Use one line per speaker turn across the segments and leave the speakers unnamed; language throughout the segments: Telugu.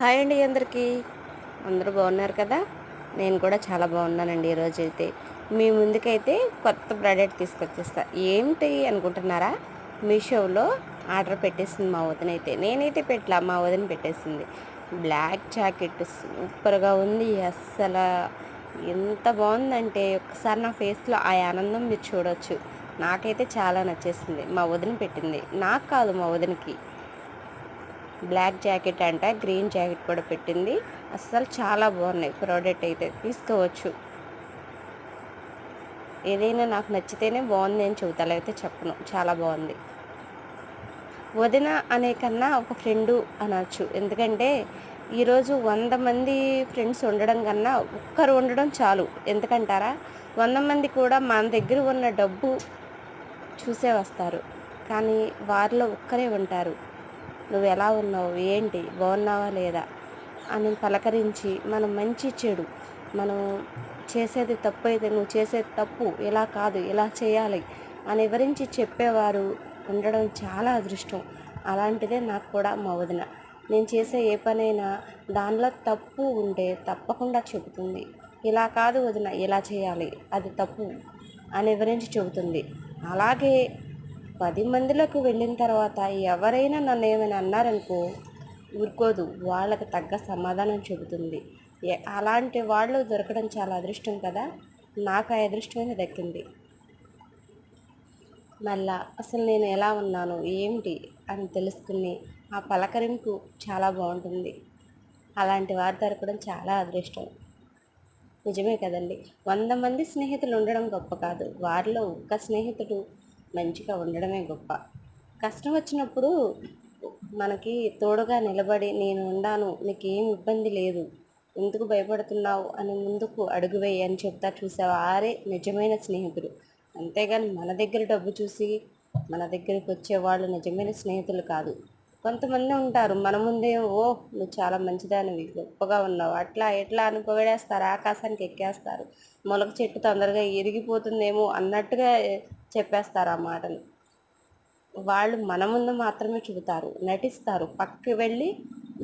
హాయ్ అండి అందరికీ. అందరూ బాగున్నారు కదా? నేను కూడా చాలా బాగున్నానండి. ఈరోజైతే మీ ముందుకైతే కొత్త ప్రోడక్ట్ తీసుకొచ్చేస్తా. ఏంటి అనుకుంటున్నారా? మీషోలో ఆర్డర్ పెట్టేసింది మా వదినైతే. నేనైతే పెట్టలా, మా వదిన పెట్టేసింది. బ్లాక్ జాకెట్ సూపర్గా ఉంది. అస్సలు ఎంత బాగుందంటే ఒక్కసారి నా ఫేస్లో ఆ ఆనందం మీరు చూడవచ్చు. నాకైతే చాలా నచ్చేసింది. మా వదిన పెట్టింది, నాకు కాదు మా వదినకి. బ్లాక్ జాకెట్ అంట, గ్రీన్ జాకెట్ కూడా పెట్టింది. అస్సలు చాలా బాగున్నాయి. ప్రోడక్ట్ అయితే తీసుకోవచ్చు. ఏదైనా నాకు నచ్చితేనే బాగుంది అని చెబుతా, లేకపోతే చెప్పను. చాలా బాగుంది. వదిన అనే కన్నా ఒక ఫ్రెండు అనొచ్చు. ఎందుకంటే ఈరోజు 100 మంది ఫ్రెండ్స్ ఉండడం కన్నా ఒక్కరు ఉండడం చాలు. ఎందుకంటారా? 100 మంది కూడా మన దగ్గర ఉన్న డబ్బు చూసే వస్తారు, కానీ వారిలో ఒక్కరే ఉంటారు. నువ్వు ఎలా ఉన్నావు, ఏంటి, బాగున్నావా లేదా అని పలకరించి మనం మంచి చెడు, మనం చేసేది తప్పు అయితే నువ్వు చేసేది తప్పు, ఇలా కాదు ఇలా చేయాలి అని వివరించి చెప్పేవారు ఉండడం చాలా అదృష్టం. అలాంటిదే నాకు కూడా మా వదిన. నేను చేసే ఏ పనైనా దానిలో తప్పు ఉంటే తప్పకుండా చెబుతుంది. ఇలా కాదు వదిన, ఇలా చేయాలి, అది తప్పు అని వివరించి చెబుతుంది. అలాగే 10 మందిలోకి వెళ్ళిన తర్వాత ఎవరైనా నన్ను ఏమైనా అన్నారనుకో, ఊరుకోదు. వాళ్ళకి తగ్గ సమాధానం చెబుతుంది. అలాంటి వాళ్ళు దొరకడం చాలా అదృష్టం కదా. నాకు ఆ అదృష్టమే దక్కింది. మళ్ళా అసలు నేను ఎలా ఉన్నాను, ఏమిటి అని తెలుసుకుని ఆ పలకరింపు చాలా బాగుంటుంది. అలాంటి వారు దొరకడం చాలా అదృష్టం. నిజమే కదండి. 100 మంది స్నేహితులు ఉండడం గొప్ప కాదు, వారిలో ఒక్క స్నేహితుడు మంచిగా ఉండడమే గొప్ప. కష్టం వచ్చినప్పుడు మనకి తోడుగా నిలబడి, నేను ఉండాను, నీకేం ఇబ్బంది లేదు, ఎందుకు భయపడుతున్నావు అని ముందుకు అడుగు వేయి అని చెప్తా చూసావా, వారే నిజమైన స్నేహితుడు. అంతేగాని మన దగ్గర డబ్బు చూసి మన దగ్గరికి వచ్చేవాళ్ళు నిజమైన స్నేహితులు కాదు. కొంతమంది ఉంటారు మన ముందే, ఓ నువ్వు చాలా మంచిదానివి, గొప్పగా ఉన్నావు, అట్లా ఎట్లా అని పొగిడేస్తారు, ఆకాశానికి ఎక్కేస్తారు. మొలక చెట్టు తొందరగా ఎరిగిపోతుందేమో అన్నట్టుగా చెప్పేస్తారు ఆ మాటలు. వాళ్ళు మన ముందు మాత్రమే చెబుతారు, నటిస్తారు, పక్కకి వెళ్ళి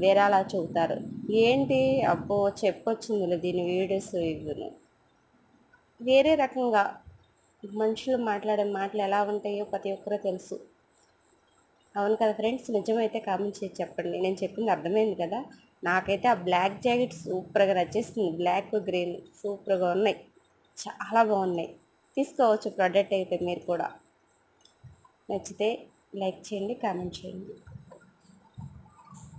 వేరేలా చెబుతారు. ఏంటి, అబ్బో చెప్పొచ్చిందిలే దీని వీడియోస్ ఇవ్వను, వేరే రకంగా మనుషులు మాట్లాడే మాటలు ఎలా ఉంటాయో ప్రతి ఒక్కరూ తెలుసు. అవును కదా ఫ్రెండ్స్? నిజమైతే కామెంట్ చేసి చెప్పండి. నేను చెప్పింది అర్థమైంది కదా. నాకైతే ఆ బ్లాక్ జాకెట్ సూపర్గా నచ్చేసింది. బ్లాక్ గ్రీన్ సూపర్గా ఉన్నాయి, చాలా బాగున్నాయి. తీసుకోవచ్చు ప్రోడక్ట్ అయితే మీరు కూడా. నచ్చితే లైక్ చేయండి, కామెంట్ చేయండి.